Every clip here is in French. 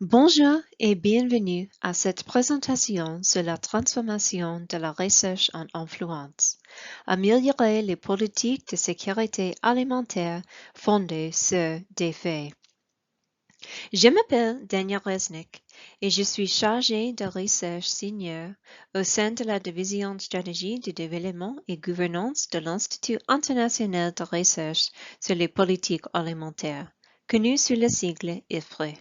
Bonjour et bienvenue à cette présentation sur la transformation de la recherche en influence. Améliorer les politiques de sécurité alimentaire fondées sur des faits. Je m'appelle Daniel Resnick et je suis chargé de recherche senior au sein de la division stratégie du développement et gouvernance de l'Institut international de recherche sur les politiques alimentaires, connu sous le sigle IFRE.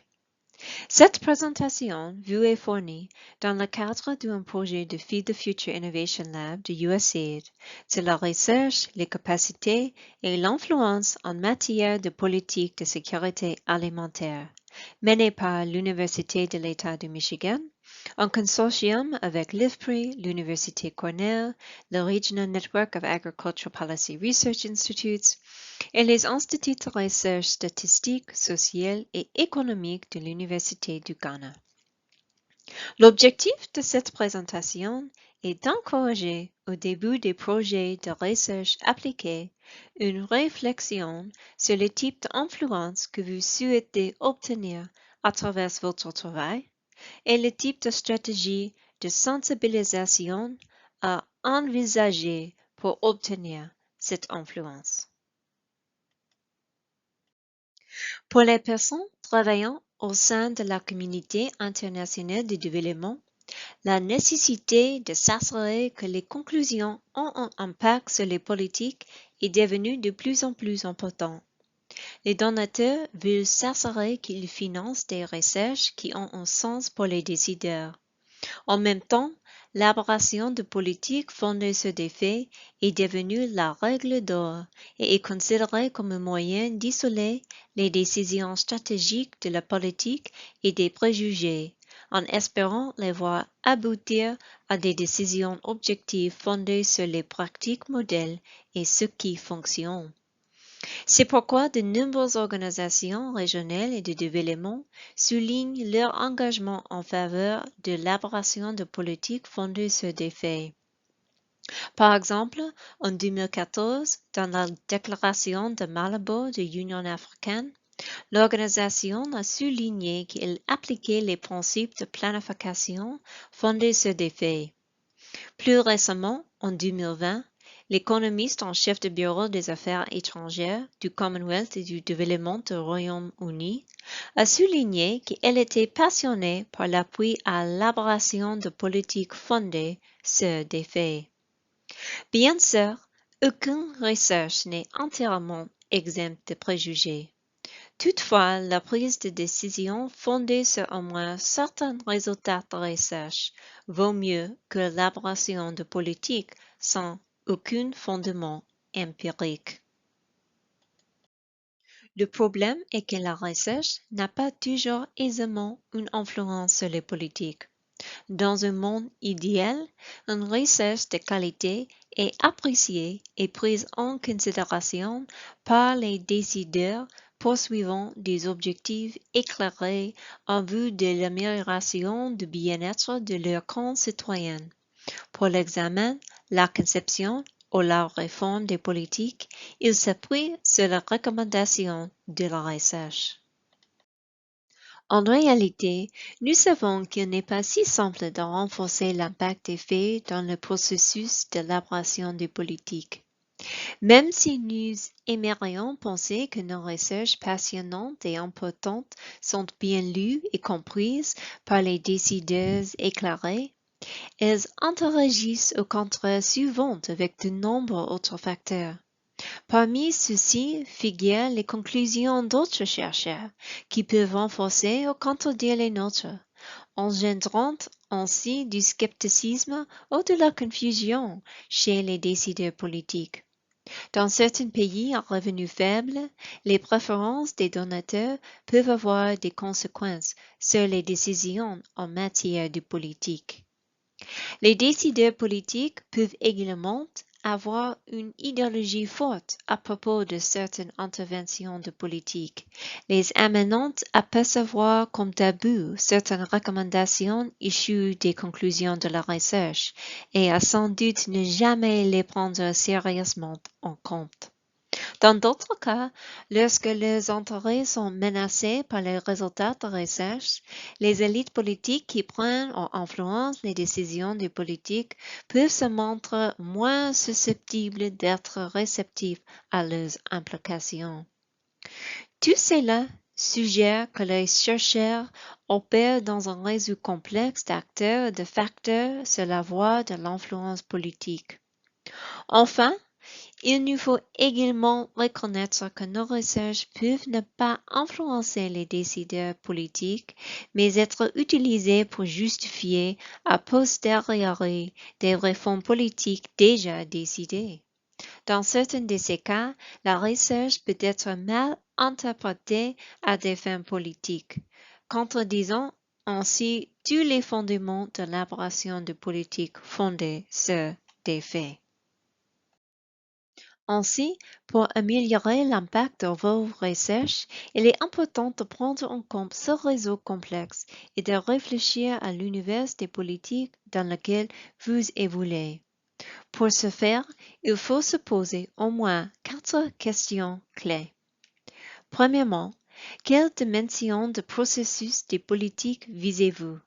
Cette présentation vous est fournie dans le cadre d'un projet de Feed the Future Innovation Lab de USAID sur la recherche, les capacités et l'influence en matière de politique de sécurité alimentaire, mené par l'Université de l'État du Michigan, en consortium avec l'IFPRI, l'Université Cornell, le Regional Network of Agricultural Policy Research Institutes, et les instituts de recherche statistique, sociale et économique de l'Université du Ghana. L'objectif de cette présentation est d'encourager au début des projets de recherche appliquée une réflexion sur le type d'influence que vous souhaitez obtenir à travers votre travail et le type de stratégie de sensibilisation à envisager pour obtenir cette influence. Pour les personnes travaillant au sein de la communauté internationale de développement, la nécessité de s'assurer que les conclusions ont un impact sur les politiques est devenue de plus en plus importante. Les donateurs veulent s'assurer qu'ils financent des recherches qui ont un sens pour les décideurs. En même temps, l'élaboration de politiques fondées sur des faits est devenue la règle d'or et est considérée comme un moyen d'isoler les décisions stratégiques de la politique et des préjugés, en espérant les voir aboutir à des décisions objectives fondées sur les pratiques modèles et ce qui fonctionne. C'est pourquoi de nombreuses organisations régionales et de développement soulignent leur engagement en faveur de l'élaboration de politiques fondées sur des faits. Par exemple, en 2014, dans la déclaration de Malabo de l'Union africaine, l'organisation a souligné qu'elle appliquait les principes de planification fondés sur des faits. Plus récemment, en 2020, l'économiste en chef du Bureau des Affaires étrangères du Commonwealth et du développement du Royaume-Uni a souligné qu'elle était passionnée par l'appui à l'élaboration de politiques fondées sur des faits. Bien sûr, aucune recherche n'est entièrement exempte de préjugés. Toutefois, la prise de décision fondée sur au moins certains résultats de recherche vaut mieux que l'élaboration de politiques sans aucun fondement empirique. Le problème est que la recherche n'a pas toujours aisément une influence sur les politiques. Dans un monde idéal, une recherche de qualité est appréciée et prise en considération par les décideurs poursuivant des objectifs éclairés en vue de l'amélioration du bien-être de leurs concitoyens. Pour l'examen, la conception ou la réforme des politiques, ils s'appuient sur les recommandations de la recherche. En réalité, nous savons qu'il n'est pas si simple de renforcer l'impact des faits dans le processus d'élaboration des politiques. Même si nous aimerions penser que nos recherches passionnantes et importantes sont bien lues et comprises par les décideurs éclairés, elles interagissent au contraire souvent avec de nombreux autres facteurs. Parmi ceux-ci figurent les conclusions d'autres chercheurs qui peuvent renforcer ou contredire les nôtres, engendrant ainsi du scepticisme ou de la confusion chez les décideurs politiques. Dans certains pays à revenus faibles, les préférences des donateurs peuvent avoir des conséquences sur les décisions en matière de politique. Les décideurs politiques peuvent également avoir une idéologie forte à propos de certaines interventions de politique, les amenant à percevoir comme tabou certaines recommandations issues des conclusions de la recherche et à sans doute ne jamais les prendre sérieusement en compte. Dans d'autres cas, lorsque leurs intérêts sont menacés par les résultats de recherche, les élites politiques qui prennent ou influencent les décisions des politiques peuvent se montrer moins susceptibles d'être réceptifs à leurs implications. Tout cela suggère que les chercheurs opèrent dans un réseau complexe d'acteurs et de facteurs sur la voie de l'influence politique. Enfin, il nous faut également reconnaître que nos recherches peuvent ne pas influencer les décideurs politiques, mais être utilisées pour justifier a posteriori des réformes politiques déjà décidées. Dans certains de ces cas, la recherche peut être mal interprétée à des fins politiques, contredisant ainsi tous les fondements de l'élaboration de politiques fondées sur des faits. Ainsi, pour améliorer l'impact de vos recherches, il est important de prendre en compte ce réseau complexe et de réfléchir à l'univers des politiques dans lequel vous évoluez. Pour ce faire, il faut se poser au moins 4 questions clés. Premièrement, quelle dimension de processus des politiques visez-vous?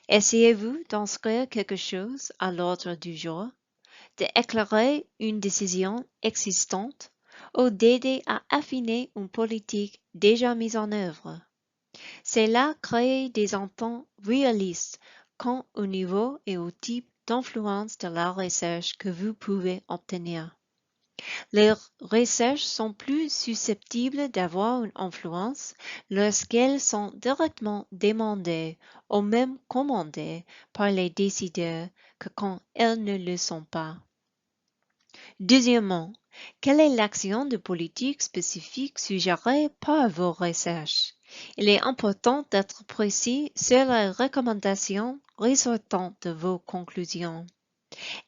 Essayez-vous d'inscrire quelque chose à l'ordre du jour, d'éclairer une décision existante ou d'aider à affiner une politique déjà mise en œuvre? Cela crée des ententes réalistes quant au niveau et au type d'influence de la recherche que vous pouvez obtenir. Les recherches sont plus susceptibles d'avoir une influence lorsqu'elles sont directement demandées ou même commandées par les décideurs que quand elles ne le sont pas. Deuxièmement, quelle est l'action de politique spécifique suggérée par vos recherches? Il est important d'être précis sur les recommandations résultant de vos conclusions.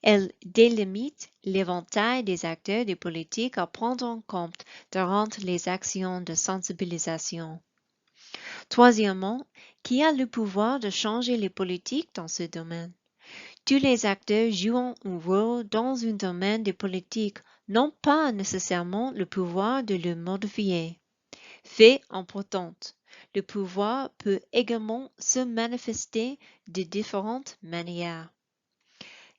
Elles délimitent l'éventail des acteurs des politiques à prendre en compte durant les actions de sensibilisation. Troisièmement, qui a le pouvoir de changer les politiques dans ce domaine? Tous les acteurs jouant un rôle dans un domaine de politique n'ont pas nécessairement le pouvoir de le modifier. Fait important, le pouvoir peut également se manifester de différentes manières.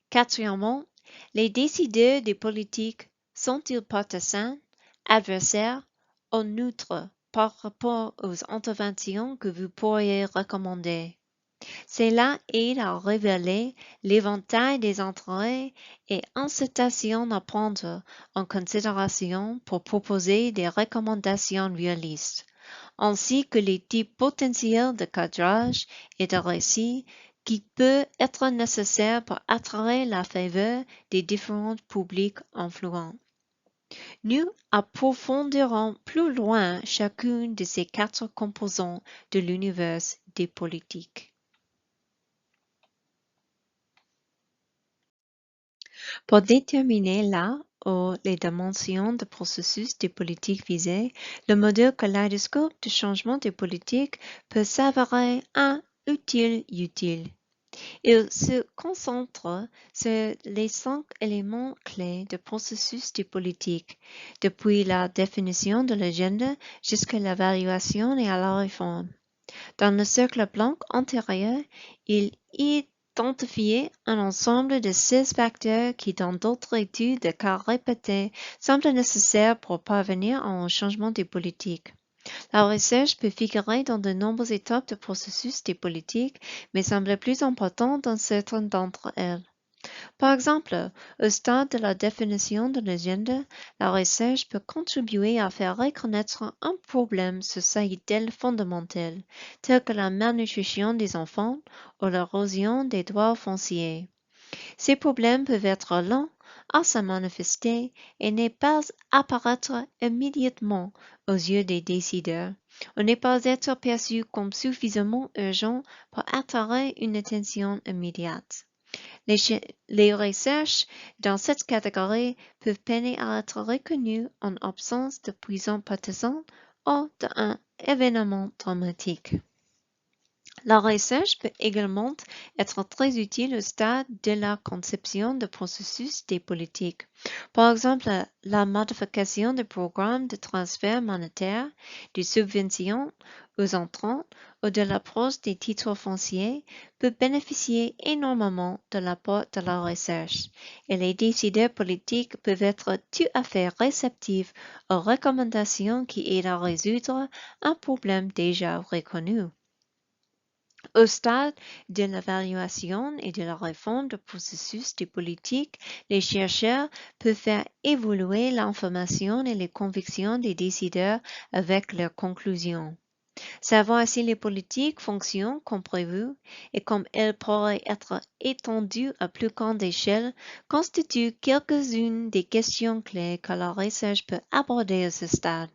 Quatrièmement, les décideurs des politiques sont-ils partisans, adversaires ou neutres par rapport aux interventions que vous pourriez recommander? Cela aide à révéler l'éventail des intérêts et incitations à prendre en considération pour proposer des recommandations réalistes, ainsi que les types potentiels de cadrage et de récits qui peut être nécessaires pour attirer la faveur des différents publics influents. Nous approfondirons plus loin chacune de ces 4 composants de l'univers des politiques. Pour déterminer la ou les dimensions de processus des politiques visées, le modèle kaleidoscope de changement des politiques peut s'avérer utile. Il se concentre sur les 5 éléments clés du processus des politiques, depuis la définition de l'agenda jusqu'à l'évaluation et à la réforme. Dans le cercle blanc antérieur, il identifié un ensemble de 6 facteurs qui, dans d'autres études de cas répétés, semblent nécessaires pour parvenir à un changement des politiques. La recherche peut figurer dans de nombreuses étapes du processus des politiques, mais semble plus importante dans certaines d'entre elles. Par exemple, au stade de la définition de l'agenda, la recherche peut contribuer à faire reconnaître un problème sociétal fondamental, tel que la malnutrition des enfants ou l'érosion des droits fonciers. Ces problèmes peuvent être lents à se manifester et ne pas apparaître immédiatement aux yeux des décideurs, ou ne pas être perçus comme suffisamment urgents pour attirer une attention immédiate. Les recherches dans cette catégorie peuvent peiner à être reconnues en absence de puissants partisans ou d'un événement dramatique. La recherche peut également être très utile au stade de la conception de processus des politiques. Par exemple, la modification des programmes de transfert monétaire, des subventions aux entrants ou de l'approche des titres fonciers peut bénéficier énormément de l'apport de la recherche, et les décideurs politiques peuvent être tout à fait réceptifs aux recommandations qui aident à résoudre un problème déjà reconnu. Au stade de l'évaluation et de la réforme du processus de politique, les chercheurs peuvent faire évoluer l'information et les convictions des décideurs avec leurs conclusions. Savoir si les politiques fonctionnent comme prévu et comme elles pourraient être étendues à plus grande échelle constitue quelques-unes des questions clés que la recherche peut aborder à ce stade.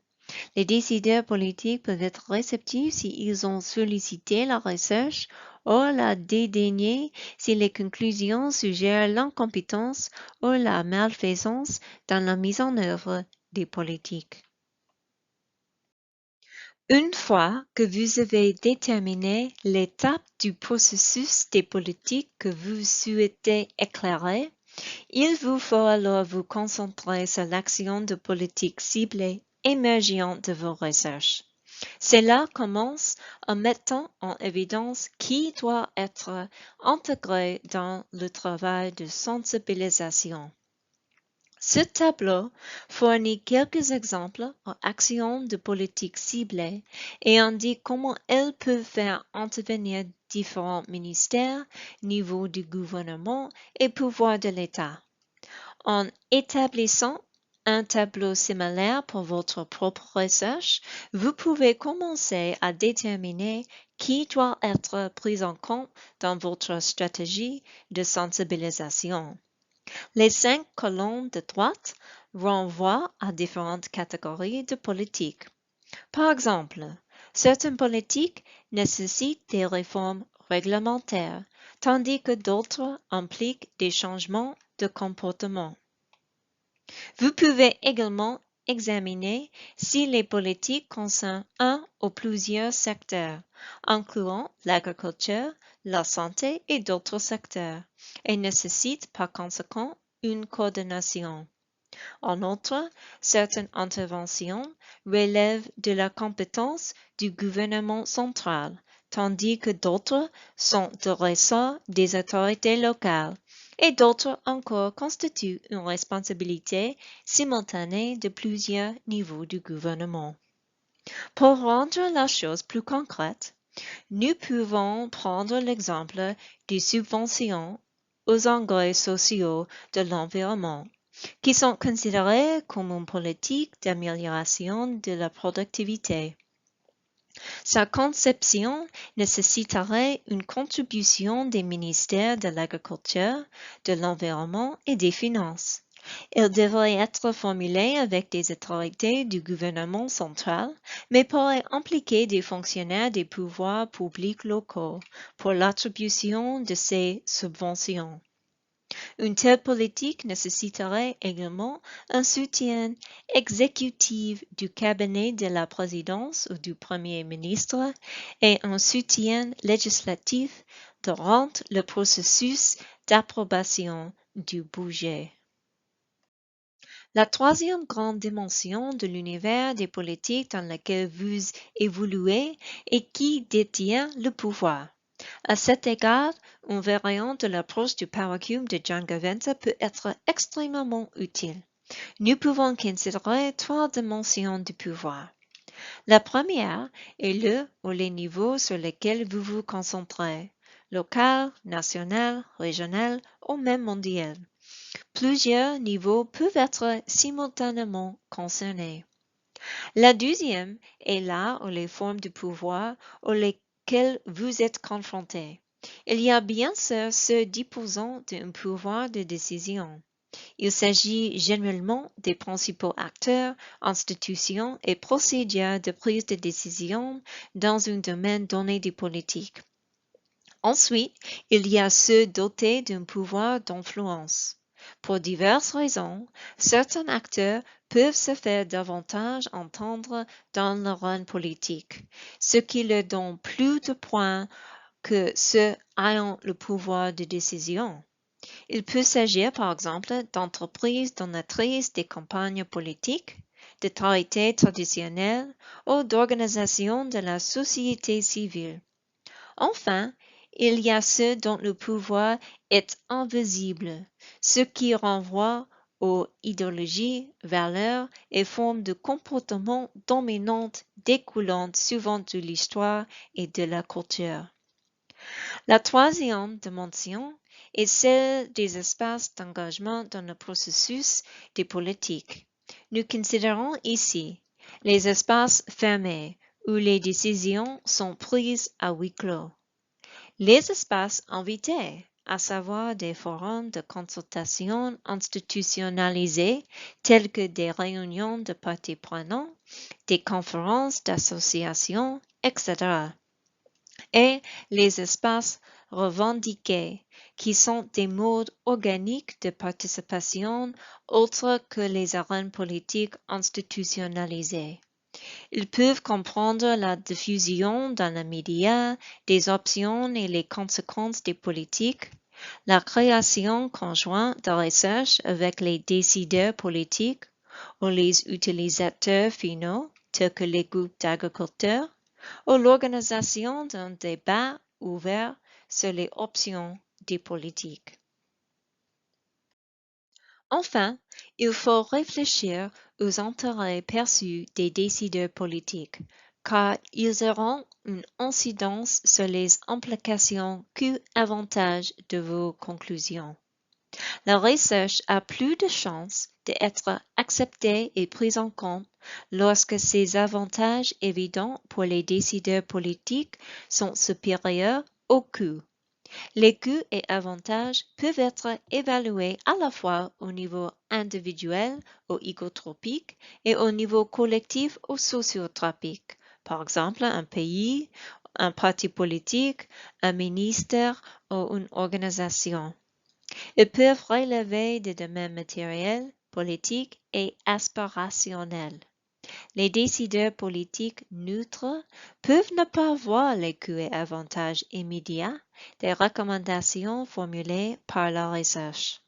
Les décideurs politiques peuvent être réceptifs s'ils ont sollicité la recherche ou la dédaigner si les conclusions suggèrent l'incompétence ou la malfaisance dans la mise en œuvre des politiques. Une fois que vous avez déterminé l'étape du processus des politiques que vous souhaitez éclairer, il vous faut alors vous concentrer sur l'action de politique ciblée émergente de vos recherches. Cela commence en mettant en évidence qui doit être intégré dans le travail de sensibilisation. Ce tableau fournit quelques exemples d'actions de politique ciblée et indique comment elles peuvent faire intervenir différents ministères, niveaux du gouvernement et pouvoirs de l'État. En établissant un tableau similaire pour votre propre recherche, vous pouvez commencer à déterminer qui doit être pris en compte dans votre stratégie de sensibilisation. Les 5 colonnes de droite renvoient à différentes catégories de politiques. Par exemple, certaines politiques nécessitent des réformes réglementaires, tandis que d'autres impliquent des changements de comportement. Vous pouvez également examiner si les politiques concernent un ou plusieurs secteurs, incluant l'agriculture, la santé et d'autres secteurs, et nécessitent par conséquent une coordination. En outre, certaines interventions relèvent de la compétence du gouvernement central, tandis que d'autres sont de ressort des autorités locales, et d'autres encore constituent une responsabilité simultanée de plusieurs niveaux du gouvernement. Pour rendre la chose plus concrète, nous pouvons prendre l'exemple des subventions aux engrais sociaux de l'environnement, qui sont considérées comme une politique d'amélioration de la productivité. Sa conception nécessiterait une contribution des ministères de l'Agriculture, de l'Environnement et des Finances. Elle devrait être formulée avec des autorités du gouvernement central, mais pourrait impliquer des fonctionnaires des pouvoirs publics locaux pour l'attribution de ces subventions. Une telle politique nécessiterait également un soutien exécutif du cabinet de la présidence ou du premier ministre et un soutien législatif durant le processus d'approbation du budget. La troisième grande dimension de l'univers des politiques dans lequel vous évoluez est qui détient le pouvoir. À cet égard, une variante de l'approche du Power Cube de John Gaventa peut être extrêmement utile. Nous pouvons considérer 3 dimensions du pouvoir. La première est le ou les niveaux sur lesquels vous vous concentrez, local, national, régional ou même mondial. Plusieurs niveaux peuvent être simultanément concernés. La deuxième est là où les formes de pouvoir ou les vous êtes confronté. Il y a bien sûr ceux disposant d'un pouvoir de décision. Il s'agit généralement des principaux acteurs, institutions et procédures de prise de décision dans un domaine donné des politiques. Ensuite, il y a ceux dotés d'un pouvoir d'influence. Pour diverses raisons, certains acteurs peuvent se faire davantage entendre dans le rôle politique, ce qui leur donne plus de points que ceux ayant le pouvoir de décision. Il peut s'agir, par exemple, d'entreprises donatrices des campagnes politiques, d'autorités traditionnelles ou d'organisations de la société civile. Enfin, il y a ceux dont le pouvoir est invisible, ce qui renvoie aux idéologies, valeurs et formes de comportement dominantes découlant souvent de l'histoire et de la culture. La troisième dimension est celle des espaces d'engagement dans le processus des politiques. Nous considérons ici les espaces fermés où les décisions sont prises à huis clos. Les espaces invités, à savoir des forums de consultation institutionnalisés tels que des réunions de parties prenantes, des conférences d'associations, etc. Et les espaces revendiqués, qui sont des modes organiques de participation autres que les arènes politiques institutionnalisées. Ils peuvent comprendre la diffusion dans les médias des options et les conséquences des politiques, la création conjointe de recherche avec les décideurs politiques ou les utilisateurs finaux, tels que les groupes d'agriculteurs, ou l'organisation d'un débat ouvert sur les options des politiques. Enfin, il faut réfléchir aux intérêts perçus des décideurs politiques, car ils auront une incidence sur les implications coûts-avantages de vos conclusions. La recherche a plus de chances d'être acceptée et prise en compte lorsque ces avantages évidents pour les décideurs politiques sont supérieurs aux coûts. Les coûts et avantages peuvent être évalués à la fois au niveau individuel ou hygotropique et au niveau collectif ou sociotropique. Par exemple, un pays, un parti politique, un ministère ou une organisation. Ils peuvent relever des domaines matériels, politiques et aspirationnels. Les décideurs politiques neutres peuvent ne pas voir les coûts et avantages immédiats des recommandations formulées par la recherche.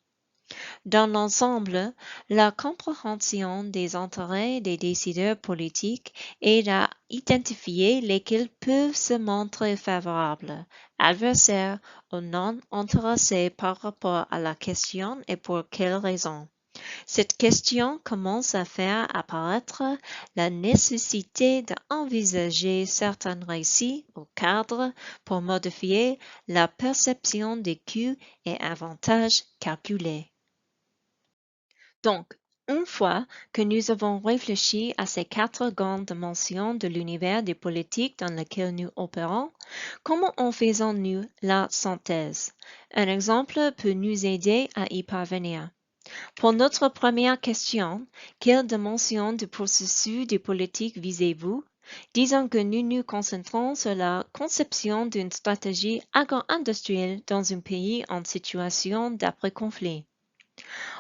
Dans l'ensemble, la compréhension des intérêts des décideurs politiques aide à identifier lesquels peuvent se montrer favorables, adversaires ou non intéressés par rapport à la question et pour quelles raisons. Cette question commence à faire apparaître la nécessité d'envisager certains récits ou cadres pour modifier la perception des coûts et avantages calculés. Donc, une fois que nous avons réfléchi à ces quatre grandes dimensions de l'univers des politiques dans lequel nous opérons, comment en faisons-nous la synthèse? Un exemple peut nous aider à y parvenir. Pour notre première question, quelle dimension du processus des politiques visez-vous? Disons que nous nous concentrons sur la conception d'une stratégie agro-industrielle dans un pays en situation d'après-conflit.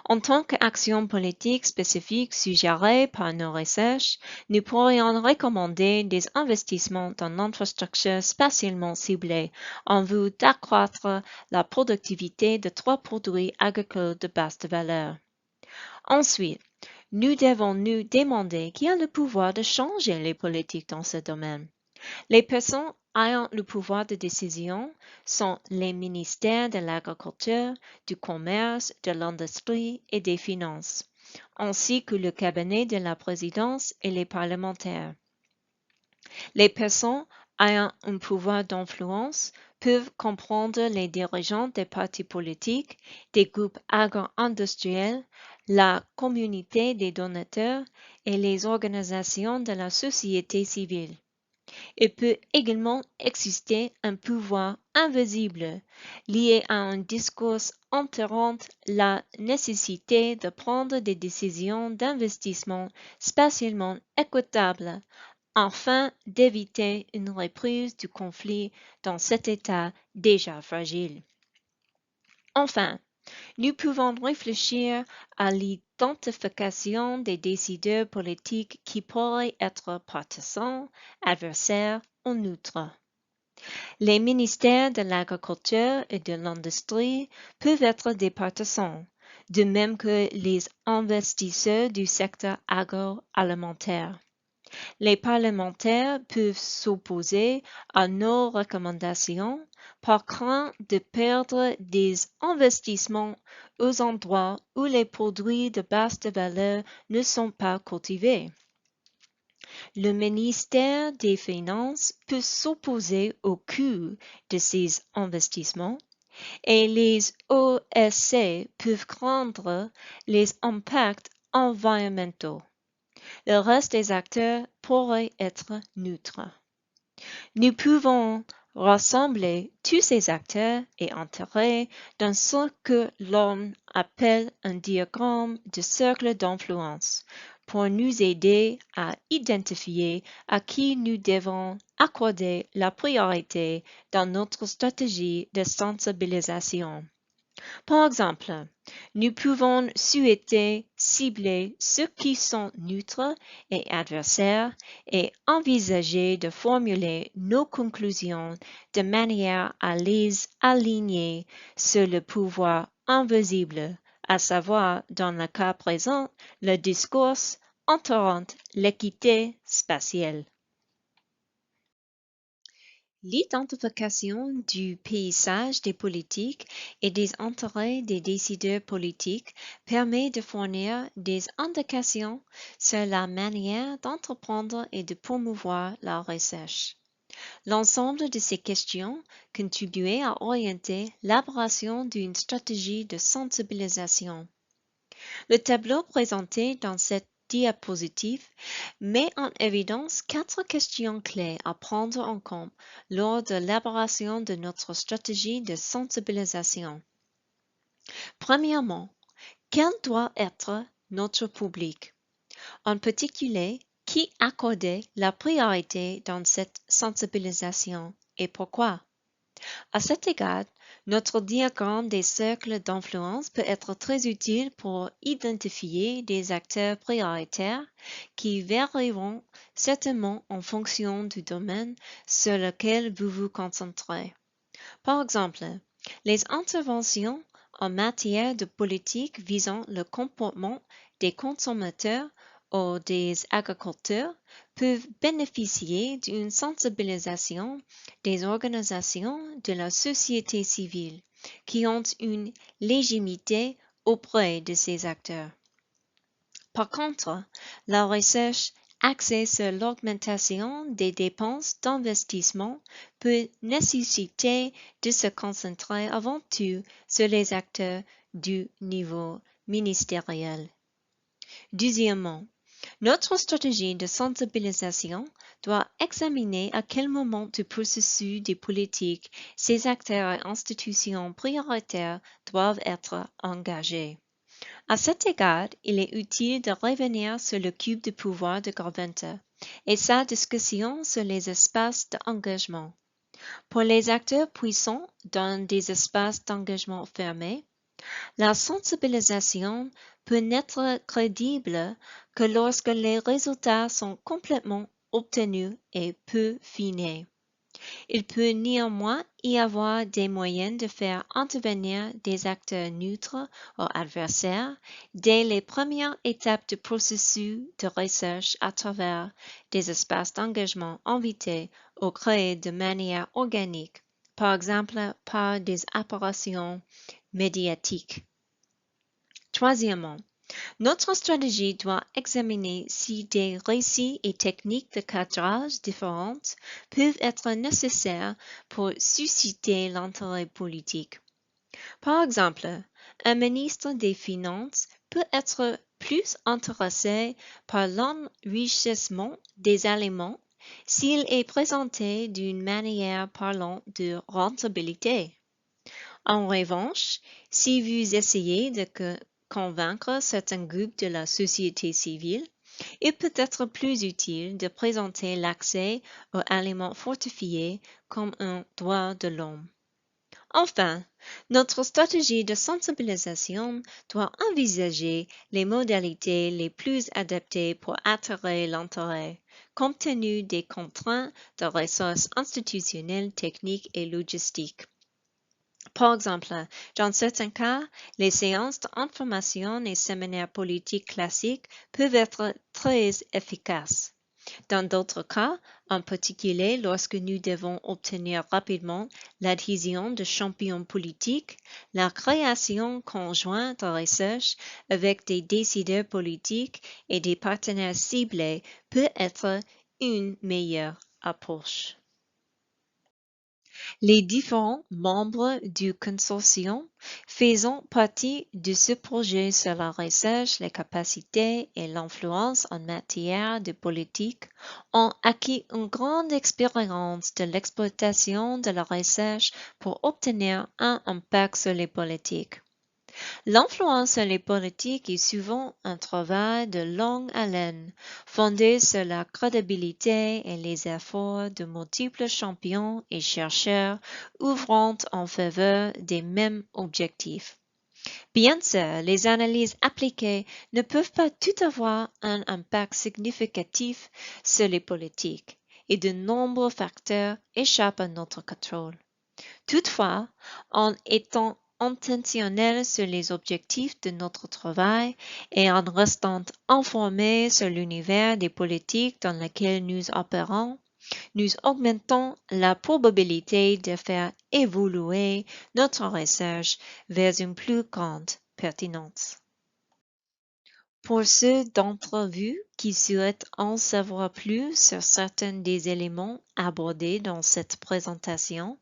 En tant qu'action politique spécifique suggérée par nos recherches, nous pourrions recommander des investissements dans l'infrastructure spatialement ciblée en vue d'accroître la productivité de trois produits agricoles de basse valeur. Ensuite, nous devons nous demander qui a le pouvoir de changer les politiques dans ce domaine. Les personnes ayant le pouvoir de décision sont les ministères de l'Agriculture, du Commerce, de l'Industrie et des Finances, ainsi que le cabinet de la présidence et les parlementaires. Les personnes ayant un pouvoir d'influence peuvent comprendre les dirigeants des partis politiques, des groupes agro-industriels, la communauté des donateurs et les organisations de la société civile. Il peut également exister un pouvoir invisible lié à un discours entourant la nécessité de prendre des décisions d'investissement spatialement équitables afin d'éviter une reprise du conflit dans cet état déjà fragile. Enfin, nous pouvons réfléchir à l'identification des décideurs politiques qui pourraient être partisans, adversaires ou neutres. Les ministères de l'Agriculture et de l'Industrie peuvent être des partisans, de même que les investisseurs du secteur agroalimentaire. Les parlementaires peuvent s'opposer à nos recommandations par crainte de perdre des investissements aux endroits où les produits de basse valeur ne sont pas cultivés. Le ministère des Finances peut s'opposer au coût de ces investissements et les OSC peuvent craindre les impacts environnementaux. Le reste des acteurs pourrait être neutre. Nous pouvons rassembler tous ces acteurs et intérêts dans ce que l'on appelle un diagramme de cercle d'influence pour nous aider à identifier à qui nous devons accorder la priorité dans notre stratégie de sensibilisation. Par exemple, nous pouvons souhaiter cibler ceux qui sont neutres et adversaires et envisager de formuler nos conclusions de manière à les aligner sur le pouvoir invisible, à savoir, dans le cas présent, le discours entourant l'équité spatiale. L'identification du paysage des politiques et des intérêts des décideurs politiques permet de fournir des indications sur la manière d'entreprendre et de promouvoir la recherche. L'ensemble de ces questions contribuent à orienter l'élaboration d'une stratégie de sensibilisation. Le tableau présenté dans cette diapositive met en évidence 4 questions clés à prendre en compte lors de l'élaboration de notre stratégie de sensibilisation. Premièrement, quel doit être notre public? En particulier, qui accorder la priorité dans cette sensibilisation et pourquoi? À cet égard, notre diagramme des cercles d'influence peut être très utile pour identifier des acteurs prioritaires qui varieront certainement en fonction du domaine sur lequel vous vous concentrez. Par exemple, les interventions en matière de politique visant le comportement des consommateurs ou des agriculteurs peuvent bénéficier d'une sensibilisation des organisations de la société civile qui ont une légitimité auprès de ces acteurs. Par contre, la recherche axée sur l'augmentation des dépenses d'investissement peut nécessiter de se concentrer avant tout sur les acteurs du niveau ministériel. Deuxièmement, notre stratégie de sensibilisation doit examiner à quel moment du processus des politiques ces acteurs et institutions prioritaires doivent être engagés. À cet égard, il est utile de revenir sur le cube de pouvoir de Graventa et sa discussion sur les espaces d'engagement. Pour les acteurs puissants dans des espaces d'engagement fermés, la sensibilisation peut n'être crédible que lorsque les résultats sont complètement obtenus et peu finés. Il peut néanmoins y avoir des moyens de faire intervenir des acteurs neutres ou adversaires dès les premières étapes du processus de recherche à travers des espaces d'engagement invités ou créés de manière organique, par exemple par des apparitions médiatiques. Troisièmement, notre stratégie doit examiner si des récits et techniques de cadrage différentes peuvent être nécessaires pour susciter l'intérêt politique. Par exemple, un ministre des Finances peut être plus intéressé par l'enrichissement des aliments s'il est présenté d'une manière parlant de rentabilité. En revanche, si vous essayez de convaincre certains groupes de la société civile, il peut être plus utile de présenter l'accès aux aliments fortifiés comme un droit de l'homme. Enfin, notre stratégie de sensibilisation doit envisager les modalités les plus adaptées pour attirer l'intérêt, compte tenu des contraintes de ressources institutionnelles, techniques et logistiques. Par exemple, dans certains cas, les séances d'information et séminaires politiques classiques peuvent être très efficaces. Dans d'autres cas, en particulier lorsque nous devons obtenir rapidement l'adhésion de champions politiques, la création conjointe de recherche avec des décideurs politiques et des partenaires ciblés peut être une meilleure approche. Les différents membres du consortium faisant partie de ce projet sur la recherche, les capacités et l'influence en matière de politique ont acquis une grande expérience de l'exploitation de la recherche pour obtenir un impact sur les politiques. L'influence sur les politiques est souvent un travail de longue haleine, fondé sur la crédibilité et les efforts de multiples champions et chercheurs œuvrant en faveur des mêmes objectifs. Bien sûr, les analyses appliquées ne peuvent pas tout avoir un impact significatif sur les politiques, et de nombreux facteurs échappent à notre contrôle. Toutefois, en étant intentionnel sur les objectifs de notre travail et en restant informé sur l'univers des politiques dans lequel nous opérons, nous augmentons la probabilité de faire évoluer notre recherche vers une plus grande pertinence. Pour ceux d'entre vous qui souhaitent en savoir plus sur certains des éléments abordés dans cette présentation,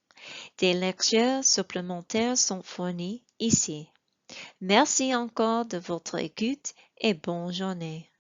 des lectures supplémentaires sont fournies ici. Merci encore de votre écoute et bonne journée.